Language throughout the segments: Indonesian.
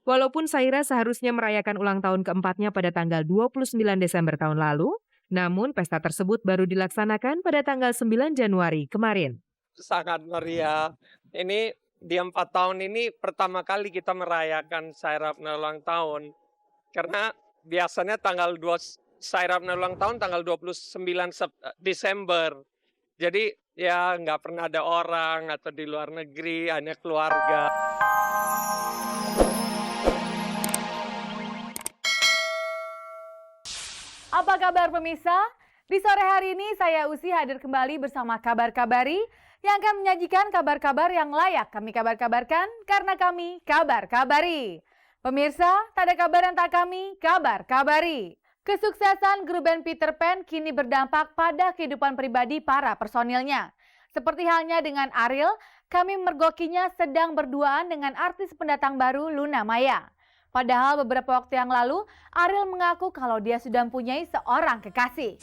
Walaupun Saira seharusnya merayakan ulang tahun keempatnya pada tanggal 29 Desember tahun lalu, namun pesta tersebut baru dilaksanakan pada tanggal 9 Januari kemarin. Sangat meriah. Ini di 4 tahun ini pertama kali kita merayakan Saira ulang tahun. Karena biasanya Saira ulang tahun tanggal 29 Desember. Jadi ya nggak pernah ada orang atau di luar negeri, hanya keluarga. Apa kabar pemirsa? Di sore hari ini saya Usi hadir kembali bersama Kabar Kabari yang akan menyajikan kabar-kabar yang layak kami kabar-kabarkan karena kami Kabar Kabari. Pemirsa, tak ada kabar yang tak kami Kabar Kabari. Kesuksesan grup band Peter Pan kini berdampak pada kehidupan pribadi para personilnya. Seperti halnya dengan Ariel, kami mergokinya sedang berduaan dengan artis pendatang baru Luna Maya. Padahal beberapa waktu yang lalu, Ariel mengaku kalau dia sudah mempunyai seorang kekasih.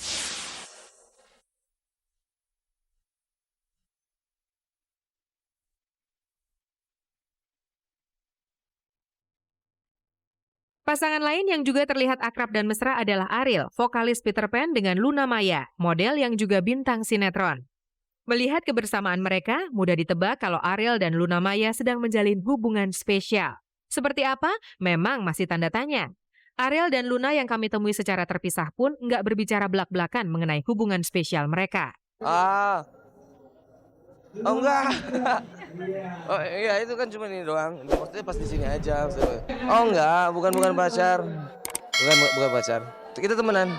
Pasangan lain yang juga terlihat akrab dan mesra adalah Ariel, vokalis Peter Pan dengan Luna Maya, model yang juga bintang sinetron. Melihat kebersamaan mereka, mudah ditebak kalau Ariel dan Luna Maya sedang menjalin hubungan spesial. Seperti apa? Memang masih tanda tanya. Ariel dan Luna yang kami temui secara terpisah pun nggak berbicara belak-belakan mengenai hubungan spesial mereka. Oh enggak. Oh iya itu kan cuma ini doang. Maksudnya pas di sini aja. Maksudnya. Oh enggak, bukan pacar. Bukan pacar. Kita temenan.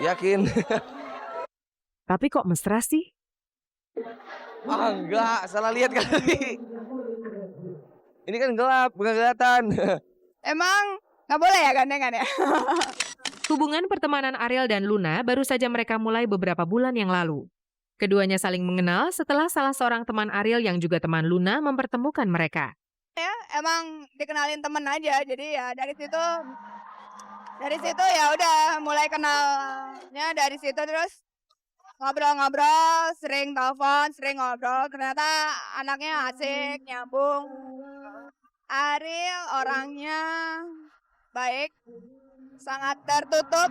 Yakin. Tapi kok mesra sih? Enggak, salah lihat kali. Ini kan gelap, bukan kelihatan. Emang nggak boleh ya gandengan ya? Hubungan pertemanan Ariel dan Luna baru saja mereka mulai beberapa bulan yang lalu. Keduanya saling mengenal setelah salah seorang teman Ariel yang juga teman Luna mempertemukan mereka. Ya, emang dikenalin temen aja. Jadi ya dari situ ya udah mulai kenalnya dari situ terus ngobrol-ngobrol, sering telepon, sering ngobrol. Ternyata anaknya asik, nyambung. Ariel orangnya baik, sangat tertutup,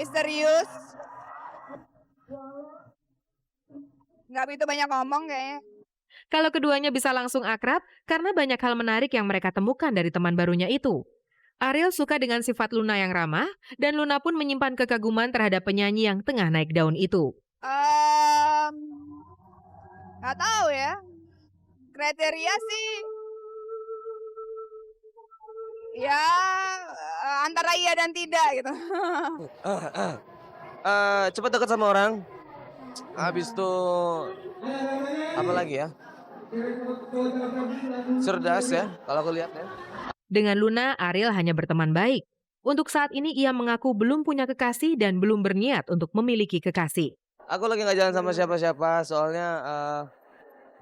misterius. Nggak begitu banyak ngomong kayaknya. Kalau keduanya bisa langsung akrab, karena banyak hal menarik yang mereka temukan dari teman barunya itu. Ariel suka dengan sifat Luna yang ramah, dan Luna pun menyimpan kekaguman terhadap penyanyi yang tengah naik daun itu. Nggak tahu ya. Kriteria sih, ya antara iya dan tidak gitu. Cepat dekat sama orang. Habis itu apa lagi ya? Cerdas ya, kalau aku lihat ya. Dengan Luna, Ariel hanya berteman baik. Untuk saat ini ia mengaku belum punya kekasih dan belum berniat untuk memiliki kekasih. Aku lagi nggak jalan sama siapa-siapa, soalnya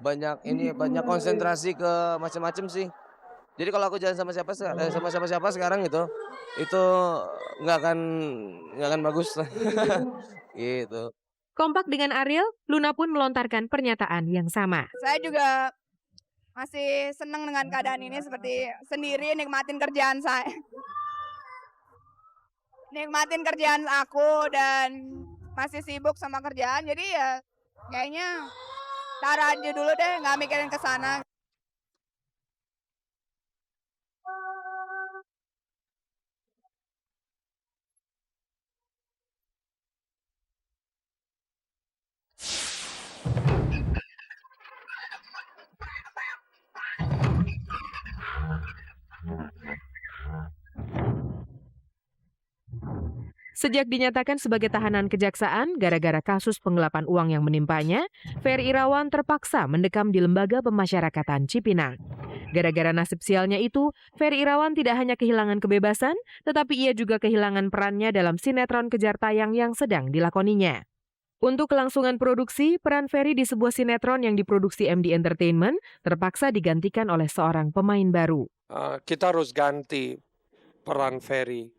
banyak konsentrasi ke macam-macam sih. Jadi kalau aku jalan sama siapa sekarang itu nggak akan bagus. Gitu. Kompak dengan Ariel, Luna pun melontarkan pernyataan yang sama. Saya juga masih senang dengan keadaan ini, seperti sendiri nikmatin kerjaan saya. Nikmatin kerjaan aku dan masih sibuk sama kerjaan, jadi ya kayaknya taruh aja dulu deh, nggak mikirin ke sana. Sejak dinyatakan sebagai tahanan kejaksaan gara-gara kasus penggelapan uang yang menimpanya, Ferry Irawan terpaksa mendekam di Lembaga Pemasyarakatan Cipinang. Gara-gara nasib sialnya itu, Ferry Irawan tidak hanya kehilangan kebebasan, tetapi ia juga kehilangan perannya dalam sinetron kejar tayang yang sedang dilakoninya. Untuk kelangsungan produksi, peran Ferry di sebuah sinetron yang diproduksi MD Entertainment terpaksa digantikan oleh seorang pemain baru. Kita harus ganti peran Ferry.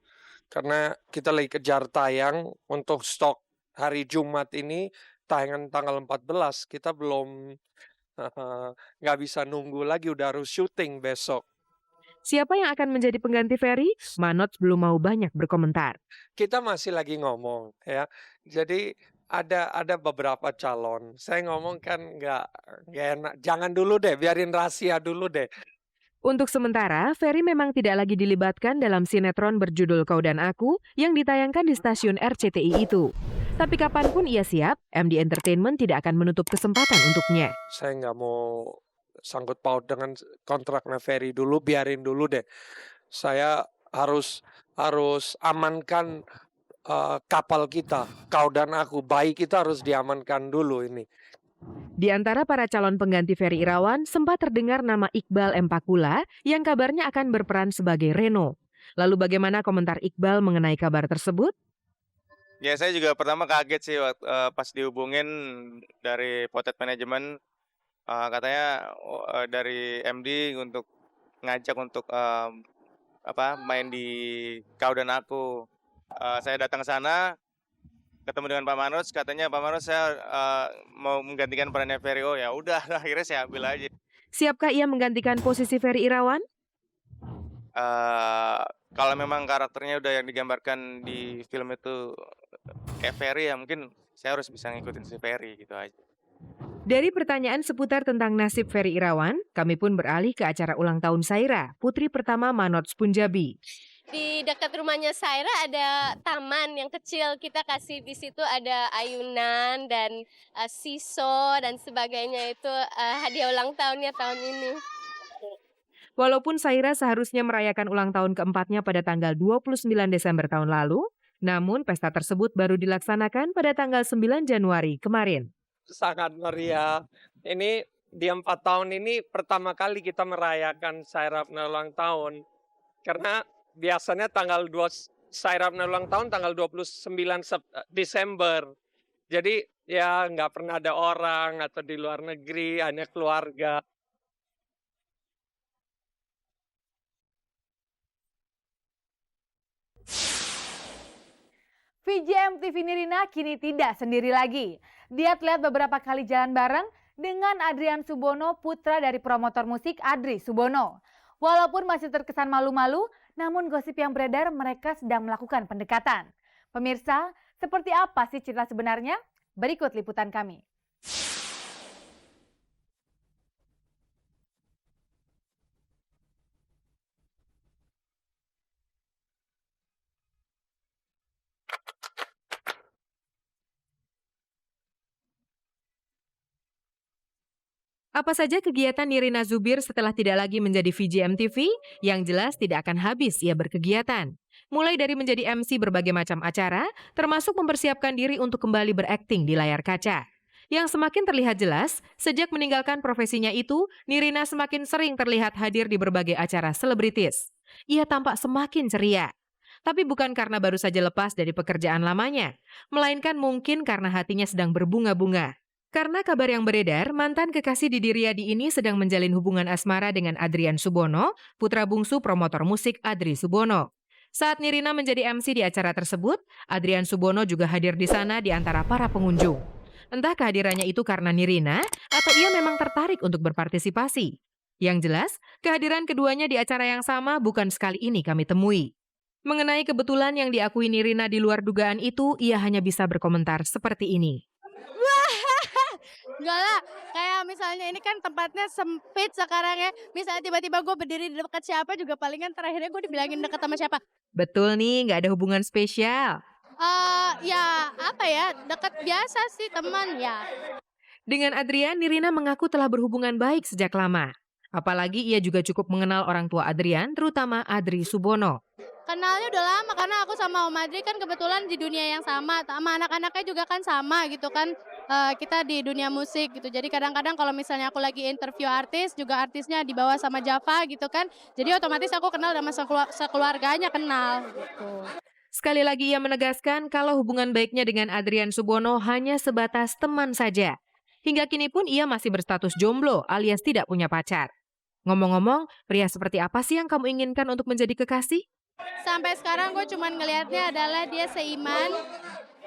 Karena kita lagi kejar tayang untuk stok hari Jumat ini, tayangan tanggal 14, kita belum Nggak bisa nunggu lagi, udah harus syuting besok. Siapa yang akan menjadi pengganti Ferry? Manots belum mau banyak berkomentar. Kita masih lagi ngomong ya. Jadi ada beberapa calon. Saya ngomong kan nggak enak. Jangan dulu deh, biarin rahasia dulu deh. Untuk sementara, Ferry memang tidak lagi dilibatkan dalam sinetron berjudul Kau dan Aku yang ditayangkan di stasiun RCTI itu. Tapi kapanpun ia siap, MD Entertainment tidak akan menutup kesempatan untuknya. Saya nggak mau sangkut paut dengan kontraknya Ferry dulu, biarin dulu deh. Saya harus amankan kapal kita, Kau dan Aku, bayi kita harus diamankan dulu ini. Di antara para calon pengganti Ferry Irawan, sempat terdengar nama Iqbal M. Pakula yang kabarnya akan berperan sebagai Reno. Lalu bagaimana komentar Iqbal mengenai kabar tersebut? Ya saya juga pertama kaget sih pas dihubungin dari Potet Manajemen, katanya dari MD untuk ngajak untuk main di Kau dan Aku. Saya datang ke sana, ketemu dengan Pak Manus, katanya Pak Manus saya mau menggantikan perannya Ferry. Oh ya udah, akhirnya saya ambil aja. Siapkah ia menggantikan posisi Ferry Irawan? Kalau memang karakternya udah yang digambarkan di film itu kayak Ferry, ya mungkin saya harus bisa ngikutin si Ferry gitu aja. Dari pertanyaan seputar tentang nasib Ferry Irawan, kami pun beralih ke acara ulang tahun Saira, putri pertama Manots Punjabi. Di dekat rumahnya Saira ada taman yang kecil, kita kasih di situ ada ayunan dan siso dan sebagainya, itu hadiah ulang tahunnya tahun ini. Walaupun Saira seharusnya merayakan ulang tahun keempatnya pada tanggal 29 Desember tahun lalu, namun pesta tersebut baru dilaksanakan pada tanggal 9 Januari kemarin. Sangat meriah. Ini di 4 tahun ini pertama kali kita merayakan Saira ulang tahun. Karena biasanya tanggal 2 Saira ulang tahun tanggal 29 Desember. Jadi ya nggak pernah ada orang atau di luar negeri, hanya keluarga. VJ MTV Nirina kini tidak sendiri lagi. Dia terlihat beberapa kali jalan bareng dengan Adrian Subono, putra dari promotor musik Adri Subono. Walaupun masih terkesan malu-malu, namun gosip yang beredar mereka sedang melakukan pendekatan. Pemirsa, seperti apa sih cerita sebenarnya? Berikut liputan kami. Apa saja kegiatan Nirina Zubir setelah tidak lagi menjadi VJ MTV? Yang jelas tidak akan habis ia berkegiatan. Mulai dari menjadi MC berbagai macam acara, termasuk mempersiapkan diri untuk kembali berakting di layar kaca. Yang semakin terlihat jelas, sejak meninggalkan profesinya itu, Nirina semakin sering terlihat hadir di berbagai acara selebritis. Ia tampak semakin ceria. Tapi bukan karena baru saja lepas dari pekerjaan lamanya, melainkan mungkin karena hatinya sedang berbunga-bunga. Karena kabar yang beredar, mantan kekasih Didi Riyadi ini sedang menjalin hubungan asmara dengan Adrian Subono, putra bungsu promotor musik Adri Subono. Saat Nirina menjadi MC di acara tersebut, Adrian Subono juga hadir di sana di antara para pengunjung. Entah kehadirannya itu karena Nirina, atau ia memang tertarik untuk berpartisipasi. Yang jelas, kehadiran keduanya di acara yang sama bukan sekali ini kami temui. Mengenai kebetulan yang diakui Nirina di luar dugaan itu, ia hanya bisa berkomentar seperti ini. Enggak lah, kayak misalnya ini kan tempatnya sempit sekarang ya. Misalnya tiba-tiba gue berdiri di dekat siapa juga palingan terakhirnya gue dibilangin dekat sama siapa. Betul nih, nggak ada hubungan spesial. Ya apa ya, dekat biasa sih teman ya. Dengan Adrian, Nirina mengaku telah berhubungan baik sejak lama. Apalagi ia juga cukup mengenal orang tua Adrian, terutama Adri Subono. Kenalnya udah lama karena aku sama Om Adri kan kebetulan di dunia yang sama anak-anaknya juga kan sama gitu kan. Kita di dunia musik gitu. Jadi kadang-kadang kalau misalnya aku lagi interview artis, juga artisnya dibawa sama Java gitu kan. Jadi otomatis aku kenal sama sekeluarganya kenal gitu. Sekali lagi ia menegaskan kalau hubungan baiknya dengan Adrian Subono hanya sebatas teman saja. Hingga kini pun ia masih berstatus jomblo alias tidak punya pacar. Ngomong-ngomong, pria seperti apa sih yang kamu inginkan untuk menjadi kekasih? Sampai sekarang gue cuman ngelihatnya adalah dia seiman,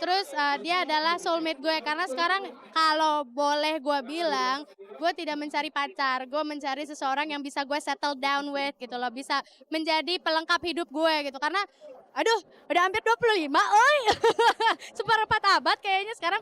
Terus dia adalah soulmate gue karena sekarang kalau boleh gue bilang, gue tidak mencari pacar, gue mencari seseorang yang bisa gue settle down with gitu loh, bisa menjadi pelengkap hidup gue gitu. Karena aduh, udah hampir 25, oi. Seperempat abad kayaknya sekarang